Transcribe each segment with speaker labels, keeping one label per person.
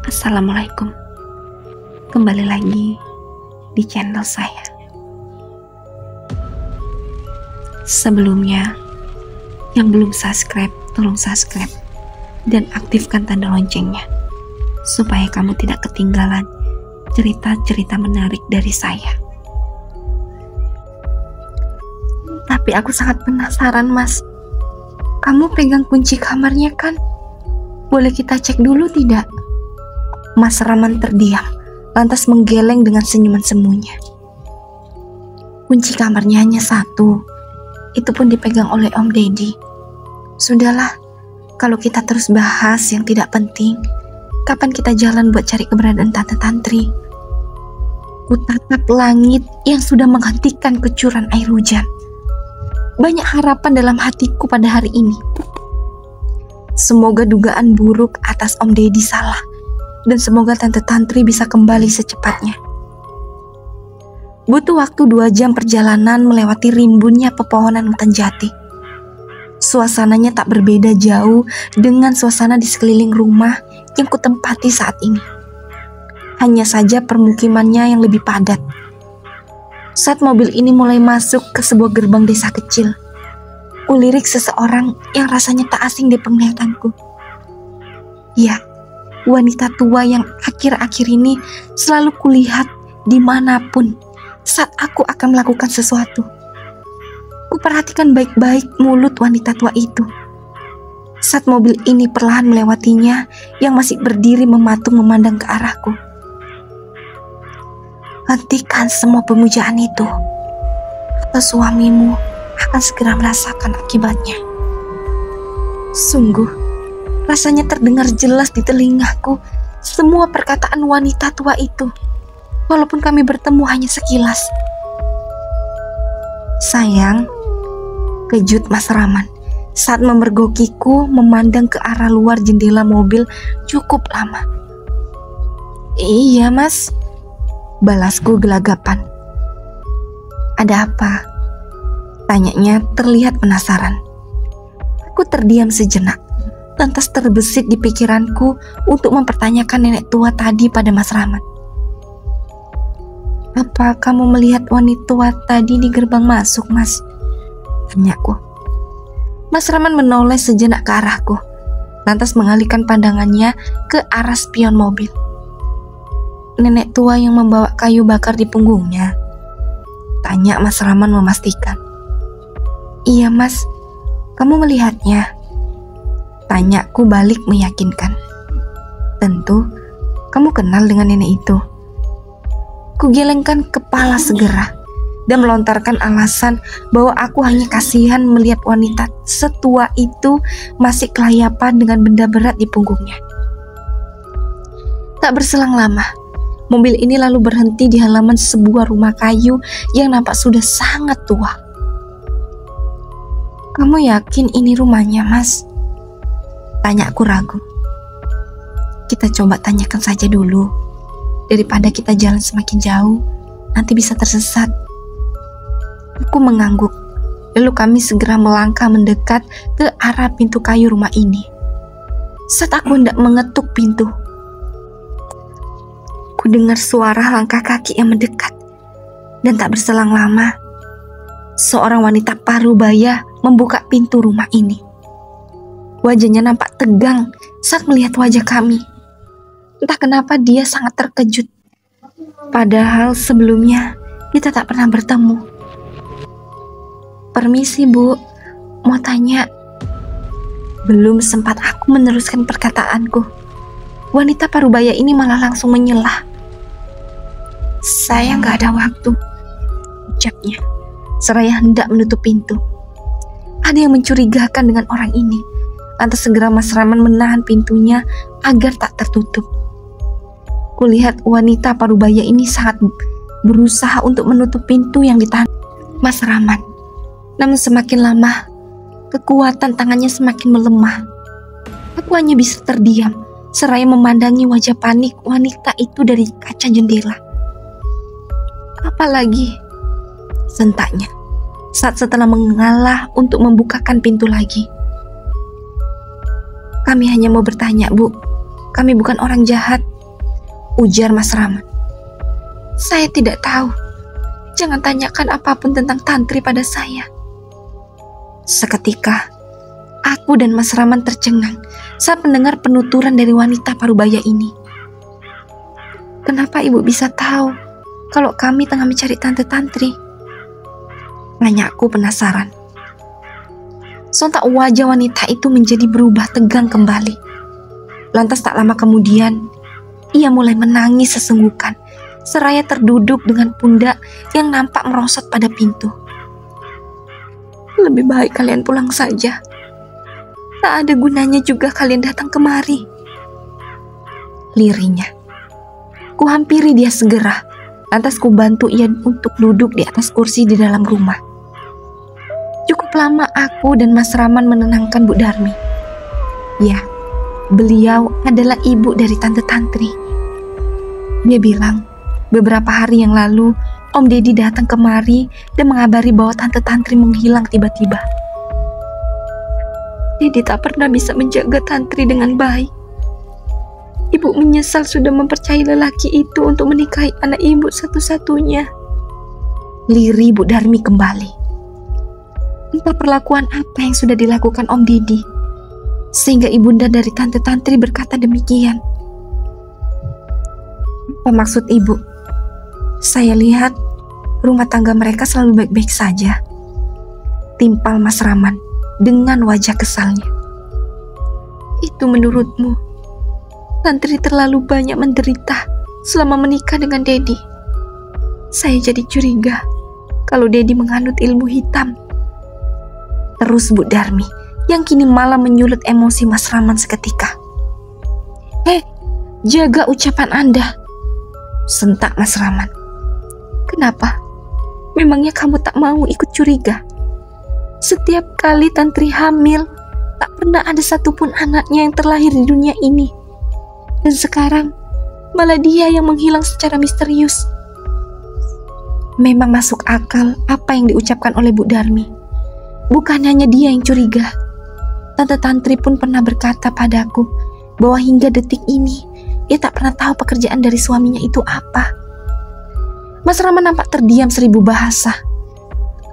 Speaker 1: Assalamualaikum. Kembali lagi di channel saya. Sebelumnya, yang belum subscribe, tolong subscribe dan aktifkan tanda loncengnya supaya kamu tidak ketinggalan cerita-cerita menarik dari saya. Tapi aku sangat penasaran, Mas. Kamu pegang kunci kamarnya kan? Boleh kita cek dulu tidak? Mas Rahman terdiam, lantas menggeleng dengan senyuman semuanya. Kunci kamarnya hanya satu, itu pun dipegang oleh Om Deddy. Sudahlah, kalau kita terus bahas yang tidak penting, kapan kita jalan buat cari keberadaan Tante Tantri? Kutatap langit yang sudah menghentikan kecuran air hujan. Banyak harapan dalam hatiku pada hari ini. Semoga dugaan buruk atas Om Deddy salah, dan semoga Tante Tantri bisa kembali secepatnya. Butuh waktu 2 jam perjalanan melewati rimbunnya pepohonan hutan jati. Suasananya tak berbeda jauh dengan suasana di sekeliling rumah yang kutempati saat ini. Hanya saja permukimannya yang lebih padat. Saat mobil ini mulai masuk ke sebuah gerbang desa kecil, kulirik seseorang yang rasanya tak asing di penglihatanku. Ya, wanita tua yang akhir-akhir ini selalu kulihat dimanapun saat aku akan melakukan sesuatu. Kuperhatikan baik-baik mulut wanita tua itu. Saat mobil ini perlahan melewatinya, yang masih berdiri mematung memandang ke arahku. Hentikan semua pemujaan itu, atau suamimu akan segera merasakan akibatnya. Sungguh, rasanya terdengar jelas di telingaku semua perkataan wanita tua itu, walaupun kami bertemu hanya sekilas. Sayang, kejut Mas Rahman saat memergokiku memandang ke arah luar jendela mobil cukup lama. Iya, Mas, balasku gelagapan. Ada apa? Tanyanya terlihat penasaran. Aku terdiam sejenak, lantas terbesit di pikiranku untuk mempertanyakan nenek tua tadi pada Mas Rahman. Apa kamu melihat wanita tua tadi di gerbang masuk, Mas? Tanyaku. Mas Rahman menoleh sejenak ke arahku, lantas mengalihkan pandangannya ke arah spion mobil. Nenek tua yang membawa kayu bakar di punggungnya? Tanya Mas Rahman memastikan. Iya, Mas, kamu melihatnya? Tanyaku balik meyakinkan. Tentu, kamu kenal dengan nenek itu. Kugelengkan kepala segera dan melontarkan alasan bahwa aku hanya kasihan melihat wanita setua itu masih kelayapan dengan benda berat di punggungnya. Tak berselang lama, mobil ini lalu berhenti di halaman sebuah rumah kayu yang nampak sudah sangat tua. Kamu yakin ini rumahnya, Mas? Tanyaku ragu. Kita coba tanyakan saja dulu. Daripada kita jalan semakin jauh, nanti bisa tersesat. Aku mengangguk, lalu kami segera melangkah mendekat ke arah pintu kayu rumah ini. Saat aku hendak mengetuk pintu, ku dengar suara langkah kaki yang mendekat. Dan tak berselang lama, seorang wanita parubaya membuka pintu rumah ini. Wajahnya nampak tegang saat melihat wajah kami. Entah kenapa dia sangat terkejut. Padahal sebelumnya kita tak pernah bertemu. Permisi, Bu, mau tanya. Belum sempat aku meneruskan perkataanku, wanita parubaya ini malah langsung menyelah. Saya gak ada waktu, ucapnya, seraya hendak menutup pintu. Ada yang mencurigakan dengan orang ini. Lantas segera Mas Rahman menahan pintunya agar tak tertutup. Kulihat wanita parubaya ini sangat berusaha untuk menutup pintu yang ditahan Mas Rahman. Namun semakin lama, kekuatan tangannya semakin melemah. Aku hanya bisa terdiam, seraya memandangi wajah panik wanita itu dari kaca jendela. Apalagi? Sentaknya, saat setelah mengalah untuk membukakan pintu lagi. Kami hanya mau bertanya, Bu. Kami bukan orang jahat. ujar Mas Rahman. Saya tidak tahu. Jangan tanyakan apapun tentang Tantri pada saya. Seketika, aku dan Mas Rahman tercengang saat mendengar penuturan dari wanita parubaya ini. Kenapa ibu bisa tahu kalau kami tengah mencari Tante Tantri? Nanyaku penasaran. Sontak wajah wanita itu menjadi berubah tegang kembali. Lantas tak lama kemudian, ia mulai menangis sesenggukan, seraya terduduk dengan pundak yang nampak merosot pada pintu. Lebih baik kalian pulang saja. Tak ada gunanya juga kalian datang kemari. Lirihnya. Ku hampiri dia segera, lantas ku bantu ia untuk duduk di atas kursi di dalam rumah. Cukup lama aku dan Mas Rahman menenangkan Bu Darmi. Ya, beliau adalah ibu dari Tante Tantri. Dia bilang, beberapa hari yang lalu Om Deddy datang kemari dan mengabari bahwa Tante Tantri menghilang tiba-tiba. Deddy tak pernah bisa menjaga Tantri dengan baik. Ibu menyesal sudah mempercayai lelaki itu untuk menikahi anak ibu satu-satunya. Lirih Bu Darmi kembali. Entah perlakuan apa yang sudah dilakukan Om Deddy, sehingga ibunda dari Tante Tantri berkata demikian. Apa maksud ibu? Saya lihat rumah tangga mereka selalu baik-baik saja. Timpal Mas Rahman dengan wajah kesalnya. Itu menurutmu? Tantri terlalu banyak menderita selama menikah dengan Deddy. Saya jadi curiga kalau Deddy menganut ilmu hitam. Terus Bu Darmi yang kini malah menyulut emosi Mas Rahman seketika. Jaga ucapan Anda, sentak Mas Rahman. Kenapa? Memangnya kamu tak mau ikut curiga? Setiap kali Tantri hamil, tak pernah ada satupun anaknya yang terlahir di dunia ini. Dan sekarang, malah dia yang menghilang secara misterius. Memang masuk akal apa yang diucapkan oleh Bu Darmi. Bukan hanya dia yang curiga. Tante Tantri pun pernah berkata padaku bahwa hingga detik ini, ia tak pernah tahu pekerjaan dari suaminya itu apa. Mas Rahman nampak terdiam 1000 bahasa.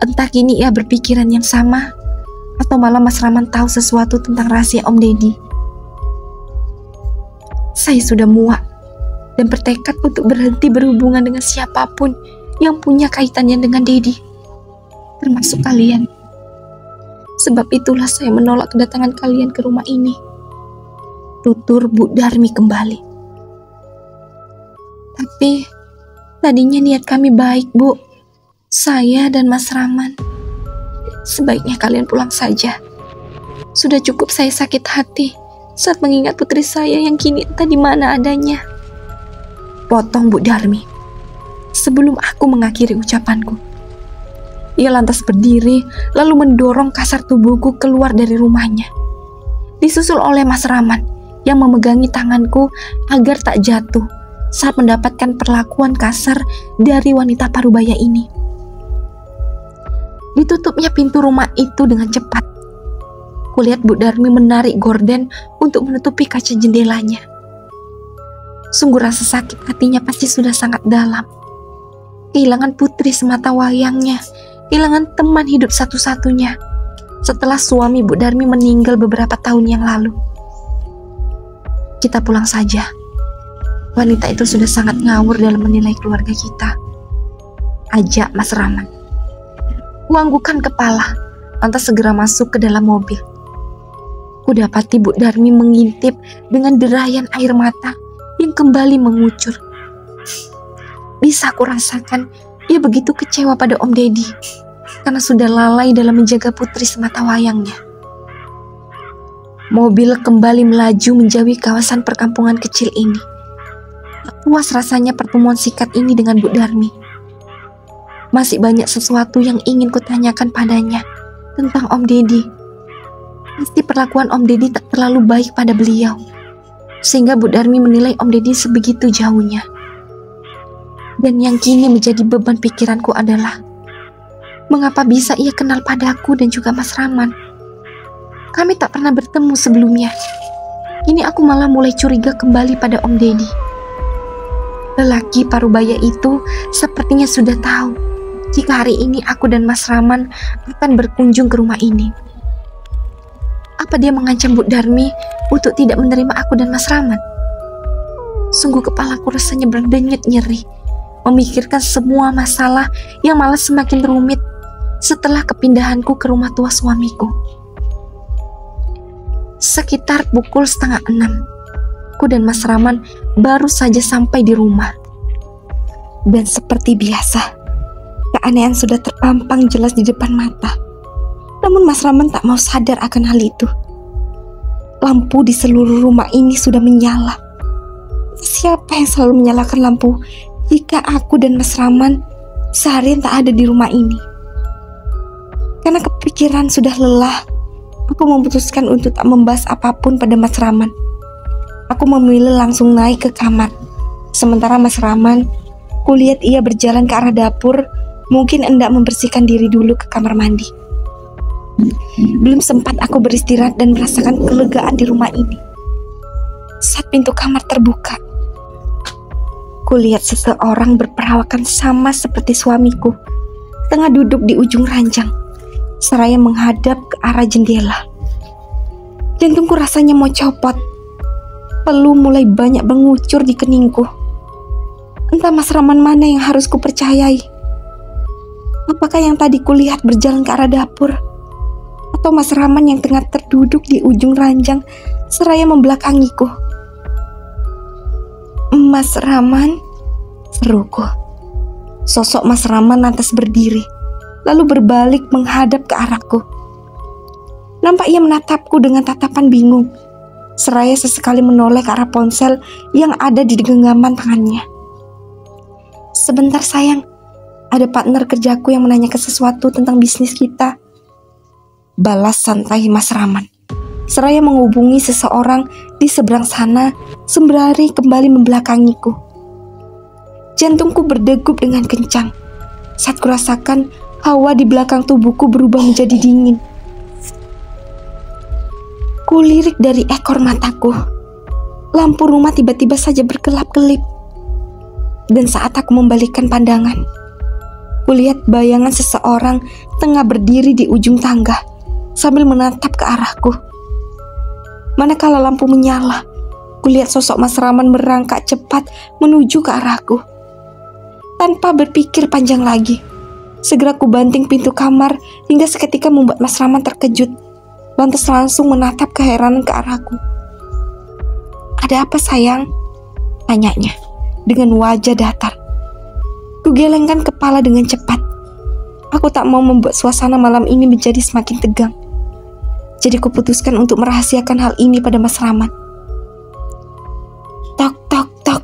Speaker 1: Entah kini ia berpikiran yang sama, atau malah Mas Rahman tahu sesuatu tentang rahasia Om Deddy. Saya sudah muak dan bertekad untuk berhenti berhubungan dengan siapapun yang punya kaitannya dengan Deddy, termasuk kalian. Sebab itulah saya menolak kedatangan kalian ke rumah ini. Tutur Bu Darmi kembali. Tapi tadinya niat kami baik, Bu. Saya dan Mas Rahman. Sebaiknya kalian pulang saja. Sudah cukup saya sakit hati saat mengingat putri saya yang kini entah di mana adanya. Potong Bu Darmi sebelum aku mengakhiri ucapanku. Ia lantas berdiri lalu mendorong kasar tubuhku keluar dari rumahnya. Disusul oleh Mas Rahman yang memegangi tanganku agar tak jatuh saat mendapatkan perlakuan kasar dari wanita parubaya ini. Ditutupnya pintu rumah itu dengan cepat. Kulihat Bu Darmi menarik gorden untuk menutupi kaca jendelanya. Sungguh rasa sakit hatinya pasti sudah sangat dalam. Kehilangan putri semata wayangnya, kehilangan teman hidup satu-satunya setelah suami Bu Darmi meninggal beberapa tahun yang lalu. Kita pulang saja. Wanita itu sudah sangat ngawur dalam menilai keluarga kita, ajak Mas Rahman. Kuanggukan kepala, lantas segera masuk ke dalam mobil. Kudapati Bu Darmi mengintip dengan derayan air mata yang kembali mengucur. Bisa aku rasakan ia begitu kecewa pada Om Deddy karena sudah lalai dalam menjaga putri semata wayangnya. Mobil kembali melaju menjauhi kawasan perkampungan kecil ini. Tak puas rasanya pertemuan singkat ini dengan Bu Darmi. Masih banyak sesuatu yang ingin kutanyakan padanya tentang Om Deddy. Pasti perlakuan Om Deddy tak terlalu baik pada beliau, sehingga Bu Darmi menilai Om Deddy sebegitu jauhnya. Dan yang kini menjadi beban pikiranku adalah mengapa bisa ia kenal padaku dan juga Mas Rahman. Kami tak pernah bertemu sebelumnya. Kini aku malah mulai curiga kembali pada Om Deddy. Lelaki parubaya itu sepertinya sudah tahu jika hari ini aku dan Mas Raman akan berkunjung ke rumah ini. Apa dia mengancam Bu Darmi untuk tidak menerima aku dan Mas Raman? Sungguh kepalaku rasanya berdenyut nyeri memikirkan semua masalah yang malah semakin rumit setelah kepindahanku ke rumah tua suamiku. Sekitar pukul 5:30, aku dan Mas Raman baru saja sampai di rumah. Dan seperti biasa, keanehan sudah terpampang jelas di depan mata. Namun Mas Raman tak mau sadar akan hal itu. Lampu di seluruh rumah ini sudah menyala. Siapa yang selalu menyalakan lampu jika aku dan Mas Raman seharian tak ada di rumah ini? Karena kepikiran sudah lelah, aku memutuskan untuk tak membahas apapun pada Mas Raman. Aku memilih langsung naik ke kamar. Sementara Mas Raman, kulihat ia berjalan ke arah dapur, mungkin hendak membersihkan diri dulu ke kamar mandi. Belum sempat aku beristirahat dan merasakan kelegaan di rumah ini saat pintu kamar terbuka. Kulihat seseorang berperawakan sama seperti suamiku, tengah duduk di ujung ranjang, seraya menghadap ke arah jendela. Jantungku rasanya mau copot. Peluh mulai banyak mengucur di keningku. Entah Mas Raman mana yang harus kupercayai. Apakah yang tadi kulihat berjalan ke arah dapur, atau Mas Raman yang tengah terduduk di ujung ranjang seraya membelakangiku? Mas Raman, seruku. Sosok Mas Raman lantas berdiri, lalu berbalik menghadap ke arahku. Nampak ia menatapku dengan tatapan bingung, seraya sesekali menoleh ke arah ponsel yang ada di genggaman tangannya. Sebentar sayang, ada partner kerjaku yang menanyakan sesuatu tentang bisnis kita, balas santai Mas Raman, seraya menghubungi seseorang di seberang sana sembari kembali membelakangiku. Jantungku berdegup dengan kencang saat kurasakan hawa di belakang tubuhku berubah menjadi dingin. Kulirik dari ekor mataku. Lampu rumah tiba-tiba saja berkelap-kelip. Dan saat aku membalikkan pandangan, kulihat bayangan seseorang tengah berdiri di ujung tangga sambil menatap ke arahku. Manakala lampu menyala, kulihat sosok Mas Raman merangkak cepat menuju ke arahku. Tanpa berpikir panjang lagi, segera ku banting pintu kamar hingga seketika membuat Mas Raman terkejut, lantas langsung menatap keheranan ke arahku. "Ada apa sayang?" tanyanya dengan wajah datar. Kugelengkan kepala dengan cepat. Aku tak mau membuat suasana malam ini menjadi semakin tegang. Jadi kuputuskan untuk merahasiakan hal ini pada Mas Raman. Tok tok tok.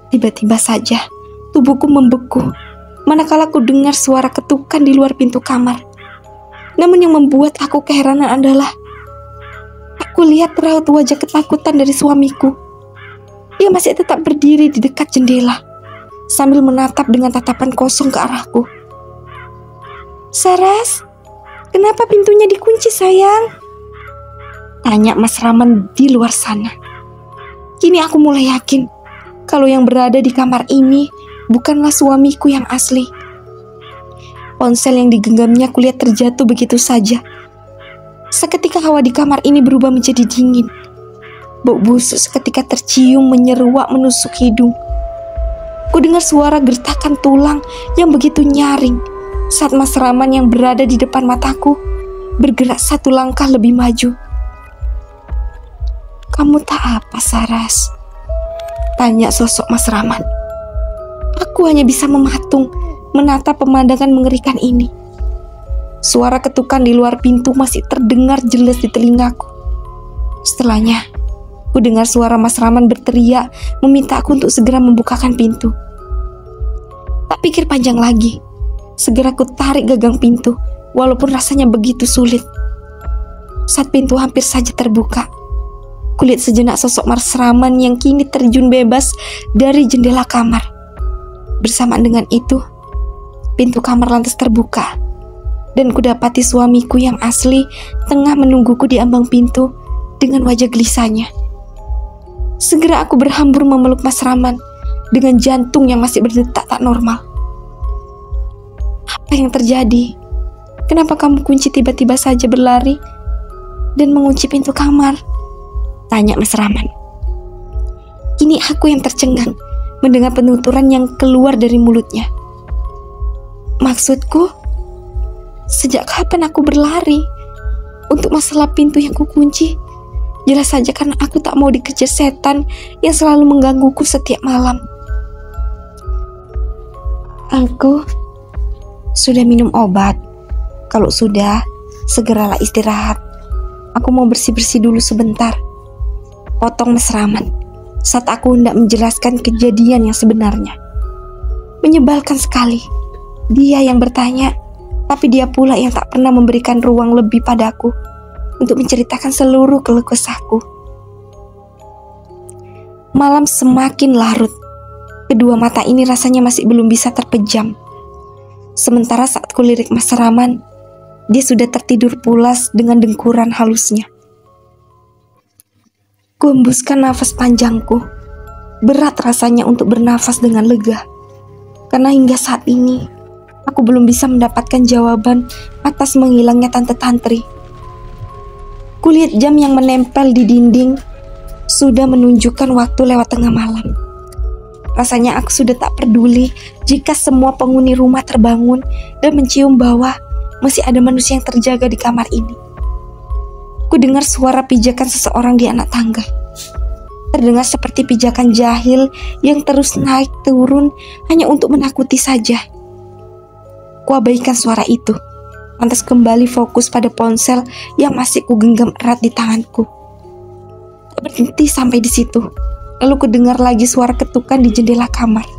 Speaker 1: Tiba-tiba saja tubuhku membeku manakala ku dengar suara ketukan di luar pintu kamar. Namun yang membuat aku keheranan adalah aku lihat raut wajah ketakutan dari suamiku. Dia masih tetap berdiri di dekat jendela sambil menatap dengan tatapan kosong ke arahku. "Saras, kenapa pintunya dikunci sayang?" tanya Mas Raman di luar sana. Kini aku mulai yakin kalau yang berada di kamar ini bukanlah suamiku yang asli. Ponsel yang digenggamnya kulihat terjatuh begitu saja. Seketika hawa di kamar ini berubah menjadi dingin. Bau busuk seketika tercium menyeruak menusuk hidung. Ku dengar suara gertakan tulang yang begitu nyaring saat Mas Raman yang berada di depan mataku bergerak satu langkah lebih maju. "Kamu tak apa, Saras?" tanya sosok Mas Raman. Aku hanya bisa mematung menatap pemandangan mengerikan ini. Suara ketukan di luar pintu masih terdengar jelas di telingaku. Setelahnya, ku dengar suara Mas Raman berteriak meminta aku untuk segera membukakan pintu. Tak pikir panjang lagi, segera ku tarik gagang pintu walaupun rasanya begitu sulit. Saat pintu hampir saja terbuka, kulihat sejenak sosok Mas Raman yang kini terjun bebas dari jendela kamar. Bersamaan dengan itu, pintu kamar lantas terbuka dan kudapati suamiku yang asli tengah menungguku di ambang pintu dengan wajah gelisahnya. Segera aku berhambur memeluk Mas Raman dengan jantung yang masih berdetak tak normal. Apa yang terjadi? Kenapa kamu kunci tiba-tiba saja berlari dan mengunci pintu kamar? Tanya Mas Rahman. Kini aku yang tercengang mendengar penuturan yang keluar dari mulutnya. Maksudku, sejak kapan aku berlari? Untuk masalah pintu yang kukunci, jelas saja karena aku tak mau dikejar setan yang selalu menggangguku setiap malam. Aku sudah minum obat. Kalau sudah, segeralah istirahat. Aku mau bersih-bersih dulu sebentar. Potong Mas Rahman saat aku hendak menjelaskan kejadian yang sebenarnya. Menyebalkan sekali. Dia yang bertanya, tapi dia pula yang tak pernah memberikan ruang lebih padaku untuk menceritakan seluruh keluh kesahku. Malam semakin larut. Kedua mata ini rasanya masih belum bisa terpejam. Sementara saat kulirik Mas Rahman, dia sudah tertidur pulas dengan dengkuran halusnya. Kuhembuskan nafas panjangku. Berat rasanya untuk bernafas dengan lega. Karena hingga saat ini, aku belum bisa mendapatkan jawaban atas menghilangnya Tante Tantri. Kulihat jam yang menempel di dinding sudah menunjukkan waktu lewat tengah malam. Rasanya aku sudah tak peduli jika semua penghuni rumah terbangun dan mencium bahwa masih ada manusia yang terjaga di kamar ini. Ku dengar suara pijakan seseorang di anak tangga. Terdengar seperti pijakan jahil yang terus naik turun hanya untuk menakuti saja. Ku abaikan suara itu, lantas kembali fokus pada ponsel yang masih ku genggam erat di tanganku. Tak berhenti sampai di situ. Lalu ku dengar lagi suara ketukan di jendela kamar.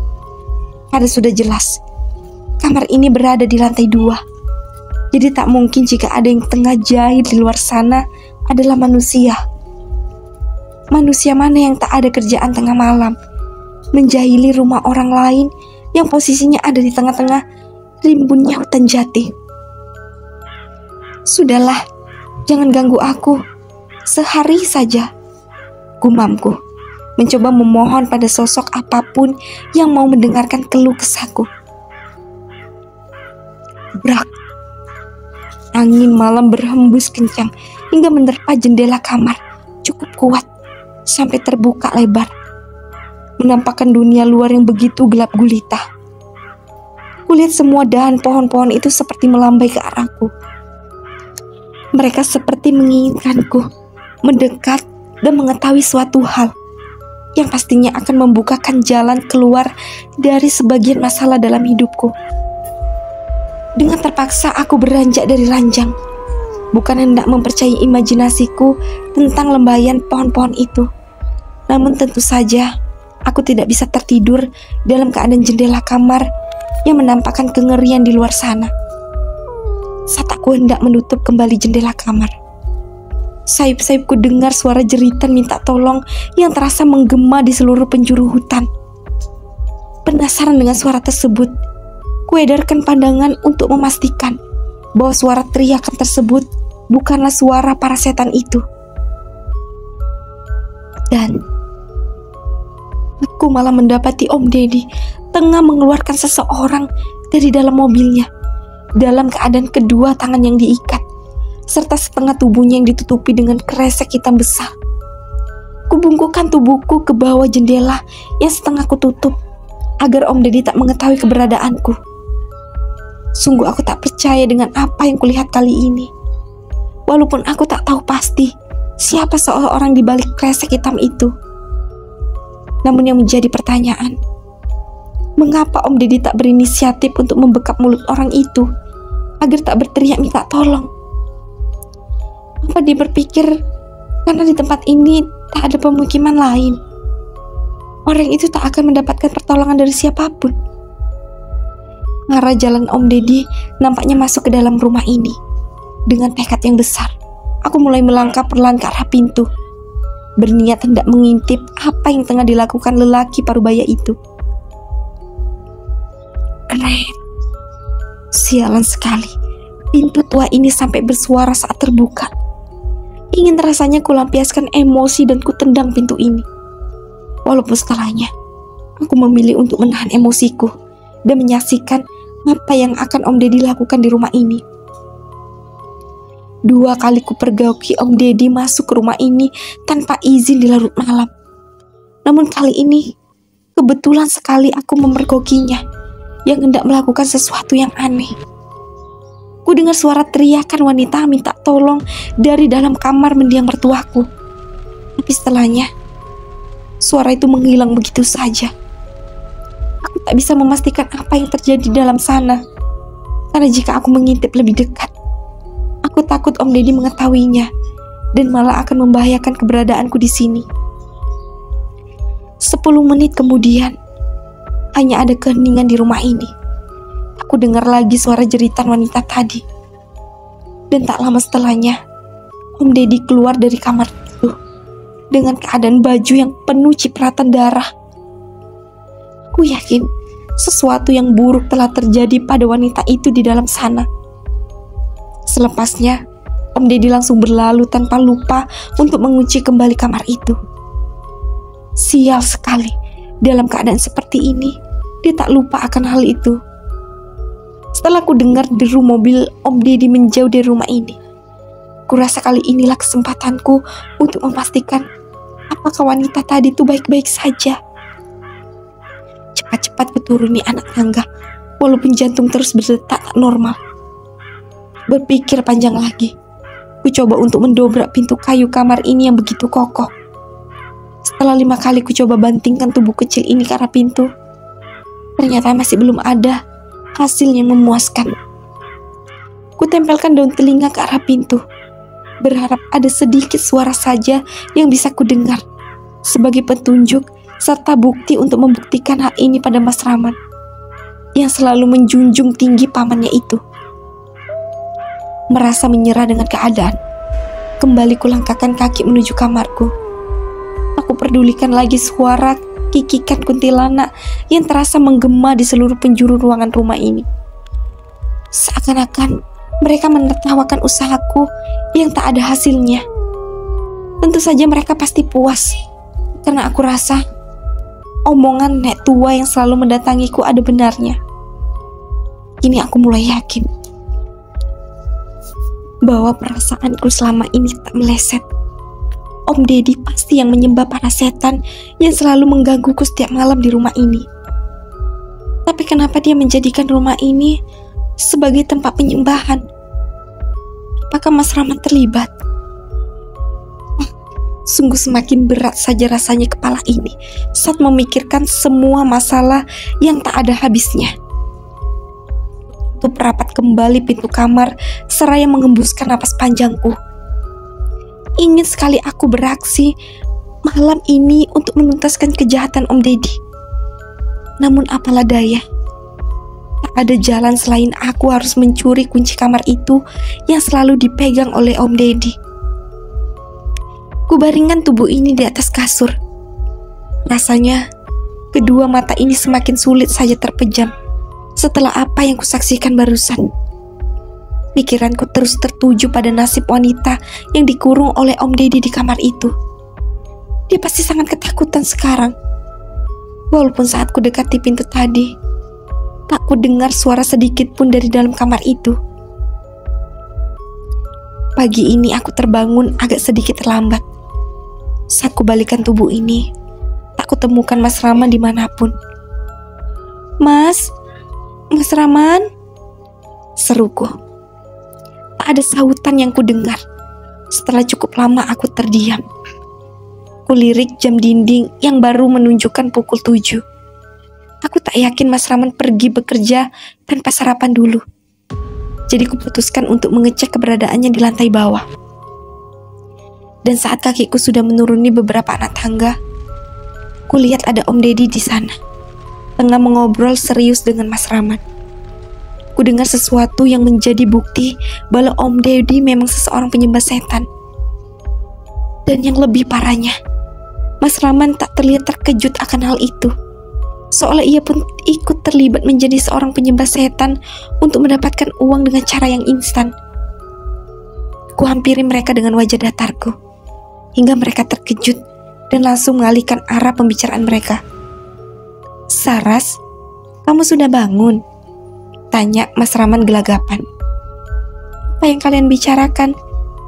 Speaker 1: Ada sudah jelas, kamar ini berada di lantai 2. Jadi tak mungkin jika ada yang tengah jahit di luar sana adalah manusia. Manusia mana yang tak ada kerjaan tengah malam, menjahili rumah orang lain yang posisinya ada di tengah-tengah rimbunnya hutan jati. Sudahlah, jangan ganggu aku. Sehari saja, gumamku, mencoba memohon pada sosok apapun yang mau mendengarkan keluh kesahku. Brak. Angin malam berhembus kencang hingga menerpa jendela kamar cukup kuat sampai terbuka lebar, menampakkan dunia luar yang begitu gelap gulita. Kulihat semua dahan pohon-pohon itu seperti melambai ke arahku. Mereka seperti menginginkanku mendekat dan mengetahui suatu hal yang pastinya akan membukakan jalan keluar dari sebagian masalah dalam hidupku. Dengan terpaksa aku beranjak dari ranjang, bukan hendak mempercayai imajinasiku tentang lembayan pohon-pohon itu. Namun tentu saja aku tidak bisa tertidur dalam keadaan jendela kamar yang menampakkan kengerian di luar sana. Saat aku hendak menutup kembali jendela kamar, sayup-sayupku dengar suara jeritan minta tolong yang terasa menggema di seluruh penjuru hutan. Penasaran dengan suara tersebut, kuedarkan pandangan untuk memastikan bahwa suara teriakan tersebut bukanlah suara para setan itu. Dan aku malah mendapati Om Deddy tengah mengeluarkan seseorang dari dalam mobilnya dalam keadaan kedua tangan yang diikat serta setengah tubuhnya yang ditutupi dengan kresek hitam besar. Kubungkukkan tubuhku ke bawah jendela yang setengah kututup agar Om Deddy tak mengetahui keberadaanku. Sungguh aku tak percaya dengan apa yang kulihat kali ini. Walaupun aku tak tahu pasti siapa seorang di balik kresek hitam itu. Namun yang menjadi pertanyaan, mengapa Om Deddy tak berinisiatif untuk membekap mulut orang itu agar tak berteriak minta tolong? Apa dia berpikir karena di tempat ini tak ada pemukiman lain, orang itu tak akan mendapatkan pertolongan dari siapapun? Mengarah jalan Om Deddy nampaknya masuk ke dalam rumah ini. Dengan tekad yang besar, aku mulai melangkah perlahan ke arah pintu, berniat hendak mengintip apa yang tengah dilakukan lelaki parubaya itu. Keren. Sialan sekali, pintu tua ini sampai bersuara saat terbuka. Ingin rasanya kulampiaskan emosi dan kutendang pintu ini. Walaupun setelahnya Aku memilih untuk menahan emosiku dan menyaksikan apa yang akan Om Deddy lakukan di rumah ini. 2 kali ku pergoki Om Deddy masuk ke rumah ini tanpa izin di larut malam. Namun kali ini, kebetulan sekali aku memergokinya yang hendak melakukan sesuatu yang aneh. Ku dengar suara teriakan wanita minta tolong dari dalam kamar mendiang mertuaku. Tapi setelahnya, suara itu menghilang begitu saja. Aku tak bisa memastikan apa yang terjadi di dalam sana, karena jika aku mengintip lebih dekat, aku takut Om Deddy mengetahuinya dan malah akan membahayakan keberadaanku di sini. 10 menit kemudian, hanya ada keheningan di rumah ini. Aku dengar lagi suara jeritan wanita tadi. Dan tak lama setelahnya, Om Deddy keluar dari kamar itu dengan keadaan baju yang penuh cipratan darah. Aku yakin sesuatu yang buruk telah terjadi pada wanita itu di dalam sana. Selepasnya, Om Deddy langsung berlalu tanpa lupa untuk mengunci kembali kamar itu. Sial sekali, dalam keadaan seperti ini, dia tak lupa akan hal itu. Setelah ku dengar deru mobil Om Deddy menjauh dari rumah ini, kurasa kali inilah kesempatanku untuk memastikan apakah wanita tadi itu baik-baik saja. Cepat-cepat ku turuni anak tangga, walaupun jantung terus berdetak tak normal. Berpikir panjang lagi, ku coba untuk mendobrak pintu kayu kamar ini yang begitu kokoh. Setelah 5 kali ku coba bantingkan tubuh kecil ini ke arah pintu, ternyata masih belum ada hasil yang memuaskan. Ku tempelkan daun telinga ke arah pintu, berharap ada sedikit suara saja yang bisa ku dengar sebagai petunjuk serta bukti untuk membuktikan hal ini pada Mas Rahman yang selalu menjunjung tinggi pamannya itu. Merasa menyerah dengan keadaan, kembali kulangkahkan kaki menuju kamarku. Aku pedulikan lagi suara kikikan kuntilanak yang terasa menggema di seluruh penjuru ruangan rumah ini. Seakan-akan mereka menertawakan usahaku yang tak ada hasilnya. Tentu saja mereka pasti puas, karena aku rasa omongan nek tua yang selalu mendatangiku ada benarnya. Kini aku mulai yakin bahwa perasaanku selama ini tak meleset. Om Deddy pasti yang menyembah para setan yang selalu menggangguku setiap malam di rumah ini. Tapi kenapa dia menjadikan rumah ini sebagai tempat penyembahan? Apakah Mas Rahman terlibat? Sungguh semakin berat saja rasanya kepala ini saat memikirkan semua masalah yang tak ada habisnya. Tutup rapat kembali pintu kamar seraya mengembuskan napas panjangku. Ingin sekali aku beraksi malam ini untuk menuntaskan kejahatan Om Deddy. Namun apalah daya, tak ada jalan selain aku harus mencuri kunci kamar itu yang selalu dipegang oleh Om Deddy. Kubaringkan tubuh ini di atas kasur. Rasanya kedua mata ini semakin sulit saja terpejam setelah apa yang kusaksikan barusan. Pikiranku terus tertuju pada nasib wanita yang dikurung oleh Om Deddy di kamar itu. Dia pasti sangat ketakutan sekarang. Walaupun saat ku dekati pintu tadi, tak ku dengar suara sedikit pun dari dalam kamar itu. Pagi ini aku terbangun agak sedikit terlambat. Saat ku balikan tubuh ini, tak kutemukan Mas Rahman dimanapun. Mas Rahman, seruku. Tak ada sautan yang ku dengar. Setelah cukup lama aku terdiam. Kulirik jam dinding yang baru menunjukkan pukul 7. Aku tak yakin Mas Rahman pergi bekerja tanpa sarapan dulu. Jadi kuputuskan untuk mengecek keberadaannya di lantai bawah. Dan saat kakiku sudah menuruni beberapa anak tangga, kulihat ada Om Deddy di sana, tengah mengobrol serius dengan Mas Rahman. Ku dengar sesuatu yang menjadi bukti bahwa Om Deddy memang seseorang penyembah setan. Dan yang lebih parahnya, Mas Rahman tak terlihat terkejut akan hal itu, seolah ia pun ikut terlibat menjadi seorang penyembah setan untuk mendapatkan uang dengan cara yang instan. Ku hampiri mereka dengan wajah datarku, hingga mereka terkejut dan langsung mengalihkan arah pembicaraan mereka. "Saras, kamu sudah bangun?" tanya Mas Rahman gelagapan. "Apa yang kalian bicarakan?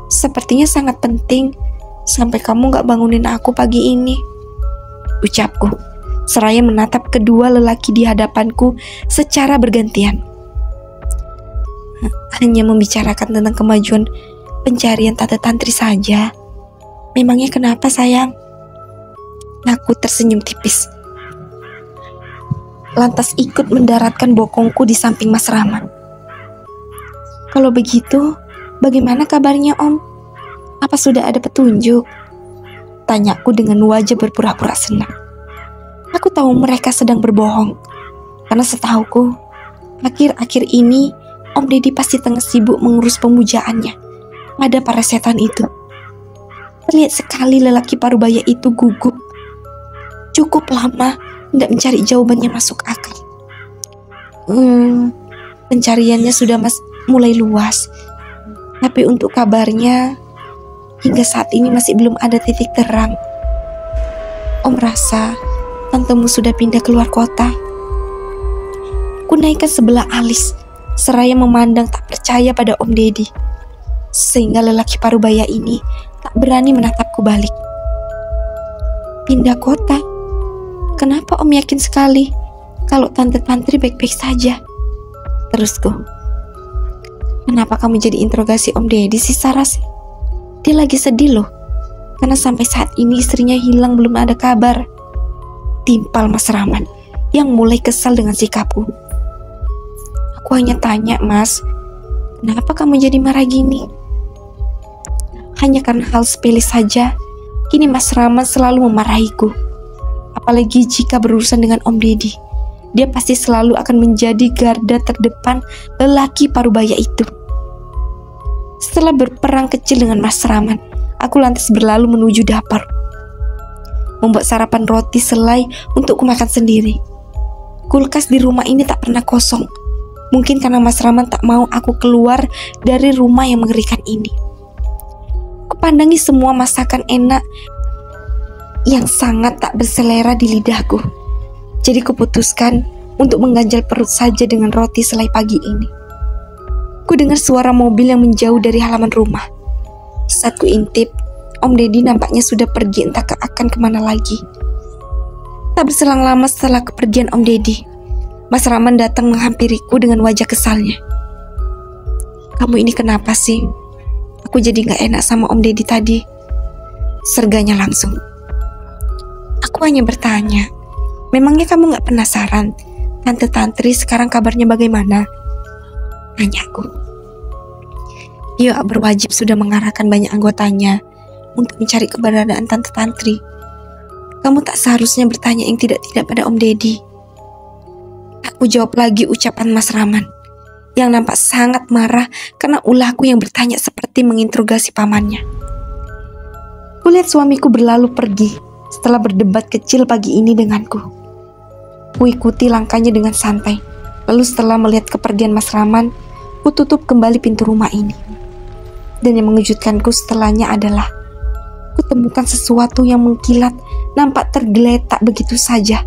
Speaker 1: Sepertinya sangat penting. Sampai kamu gak bangunin aku pagi ini," ucapku, seraya menatap kedua lelaki di hadapanku secara bergantian. "Hanya membicarakan tentang kemajuan pencarian Tante Tantri saja. Memangnya kenapa, sayang?" Aku tersenyum tipis, lantas ikut mendaratkan bokongku di samping Mas Rahman. "Kalau begitu, bagaimana kabarnya Om? Apa sudah ada petunjuk?" tanyaku dengan wajah berpura-pura senang. Aku tahu mereka sedang berbohong, karena setauku, akhir-akhir ini Om Deddy pasti tengah sibuk mengurus pemujaannya pada para setan itu. Terlihat sekali lelaki parubaya itu gugup. Cukup lama tidak mencari jawaban yang masuk akal. Pencariannya sudah mulai luas, tapi untuk kabarnya hingga saat ini masih belum ada titik terang. Om rasa tantemu sudah pindah keluar kota. Ku naikkan sebelah alis, seraya memandang tak percaya pada Om Deddy, sehingga lelaki parubaya ini tak berani menatapku balik. "Pindah kota? Kenapa Om yakin sekali kalau Tante Tantri baik-baik saja?" terusku. "Kenapa kamu jadi interogasi Om Deddy sih, Saras? Dia lagi sedih loh, karena sampai saat ini istrinya hilang belum ada kabar," timpal Mas Rahman yang mulai kesal dengan sikapku. "Aku hanya tanya, Mas, kenapa kamu jadi marah gini?" Hanya karena hal sepele saja, kini Mas Rahman selalu memarahiku. Apalagi jika berurusan dengan Om Deddy, dia pasti selalu akan menjadi garda terdepan lelaki parubaya itu. Setelah berperang kecil dengan Mas Rahman, aku lantas berlalu menuju dapur, membuat sarapan roti selai untuk kumakan sendiri. Kulkas di rumah ini tak pernah kosong. Mungkin karena Mas Rahman tak mau aku keluar dari rumah yang mengerikan ini. Kupandangi semua masakan enak yang sangat tak berselera di lidahku. Jadi kuputuskan untuk mengganjal perut saja dengan roti selai pagi ini. Ku dengar suara mobil yang menjauh dari halaman rumah. Saat ku intip, Om Deddy nampaknya sudah pergi entah akan kemana lagi. Tak berselang lama setelah kepergian Om Deddy, Mas Rahman datang menghampiriku dengan wajah kesalnya. "Kamu ini kenapa sih? Aku jadi gak enak sama Om Deddy tadi," serganya langsung. Aku hanya bertanya, "Memangnya kamu gak penasaran Tante Tantri sekarang kabarnya bagaimana?" tanyaku. Pihak berwajib sudah mengarahkan banyak anggotanya untuk mencari keberadaan Tante Tantri. Kamu tak seharusnya bertanya yang tidak-tidak pada Om Deddy. Aku jawab lagi ucapan Mas Rahman, yang nampak sangat marah karena ulahku yang bertanya seperti menginterogasi pamannya. Kulihat suamiku berlalu pergi setelah berdebat kecil pagi ini denganku. Kuikuti langkahnya dengan santai. Lalu setelah melihat kepergian Mas Rahman, ku tutup kembali pintu rumah ini. Dan yang mengejutkanku setelahnya adalah kutemukan sesuatu yang mengkilat nampak tergeletak begitu saja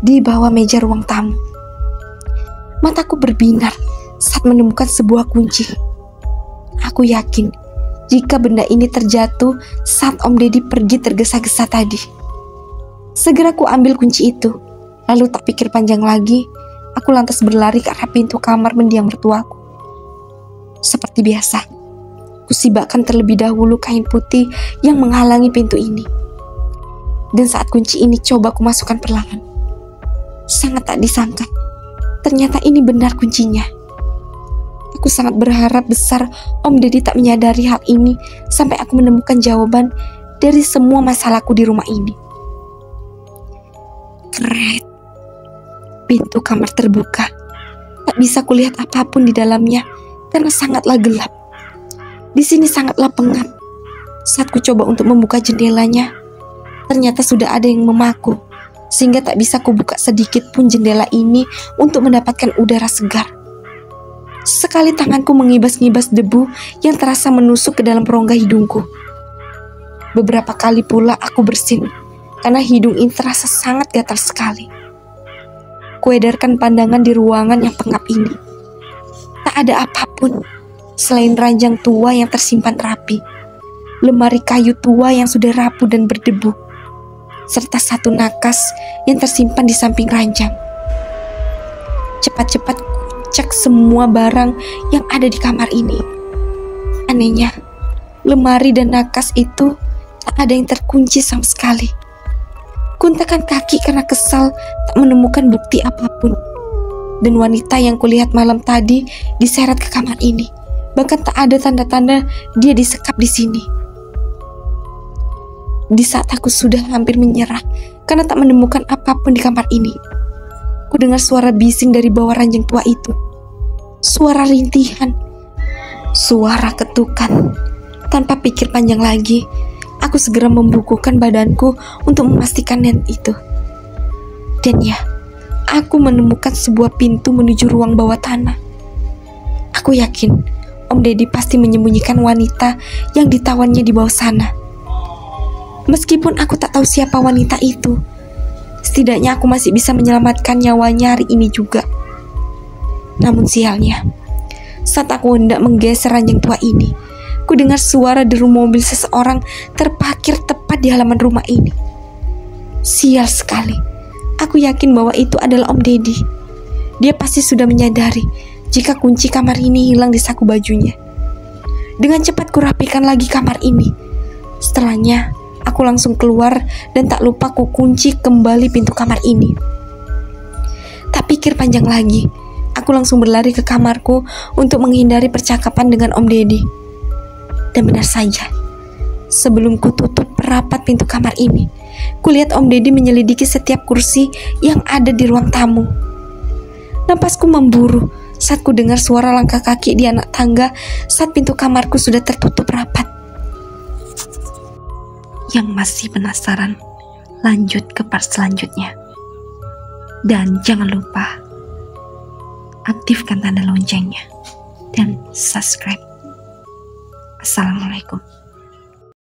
Speaker 1: di bawah meja ruang tamu. Mataku berbinar saat menemukan sebuah kunci. Aku yakin jika benda ini terjatuh saat Om Deddy pergi tergesa-gesa tadi. Segera ku ambil kunci itu, lalu tak pikir panjang lagi, aku lantas berlari ke arah pintu kamar mendiang mertuaku. Seperti biasa, kusibakkan terlebih dahulu kain putih yang menghalangi pintu ini. Dan saat kunci ini coba kumasukkan perlahan, sangat tak disangka, ternyata ini benar kuncinya. Aku sangat berharap besar Om Deddy tak menyadari hal ini sampai aku menemukan jawaban dari semua masalahku di rumah ini. Keret. Pintu kamar terbuka. Tak bisa kulihat apapun di dalamnya karena sangatlah gelap. Di sini sangatlah pengap. Saat ku coba untuk membuka jendelanya, ternyata sudah ada yang memaku, sehingga tak bisa kubuka sedikit pun jendela ini untuk mendapatkan udara segar. Sekali tanganku mengibas-ngibas debu yang terasa menusuk ke dalam rongga hidungku. Beberapa kali pula aku bersin, karena hidung ini terasa sangat gatal sekali. Kuedarkan pandangan di ruangan yang pengap ini. Tak ada apapun selain ranjang tua yang tersimpan rapi, lemari kayu tua yang sudah rapuh dan berdebu, serta satu nakas yang tersimpan di samping ranjang. Cepat-cepat cek semua barang yang ada di kamar ini. Anehnya, lemari dan nakas itu tak ada yang terkunci sama sekali. Kuntakan kaki karena kesal tak menemukan bukti apapun. Dan wanita yang kulihat malam tadi diseret ke kamar ini. Bahkan tak ada tanda-tanda dia disekap di sini. Di saat aku sudah hampir menyerah karena tak menemukan apapun di kamar ini, ku dengar suara bising dari bawah ranjang tua itu. Suara rintihan, suara ketukan. Tanpa pikir panjang lagi, aku segera membukukan badanku untuk memastikan itu. Dan ya, aku menemukan sebuah pintu menuju ruang bawah tanah. Aku yakin Om Deddy pasti menyembunyikan wanita yang ditawannya di bawah sana. Meskipun aku tak tahu siapa wanita itu, setidaknya aku masih bisa menyelamatkan nyawanya hari ini juga. Namun sialnya, saat aku hendak menggeser ranjang tua ini, ku dengar suara deru mobil seseorang terparkir tepat di halaman rumah ini. Sial sekali, aku yakin bahwa itu adalah Om Deddy. Dia pasti sudah menyadari jika kunci kamar ini hilang di saku bajunya. Dengan cepat ku rapikan lagi kamar ini. Setelahnya, aku langsung keluar dan tak lupa ku kunci kembali pintu kamar ini. Tak pikir panjang lagi, aku langsung berlari ke kamarku untuk menghindari percakapan dengan Om Deddy. Dan benar saja, sebelum ku tutup rapat pintu kamar ini, kulihat Om Deddy menyelidiki setiap kursi yang ada di ruang tamu. Napasku memburu saat ku dengar suara langkah kaki di anak tangga saat pintu kamarku sudah tertutup rapat. Yang masih penasaran, lanjut ke part selanjutnya. Dan jangan lupa aktifkan tanda loncengnya dan subscribe. Assalamualaikum.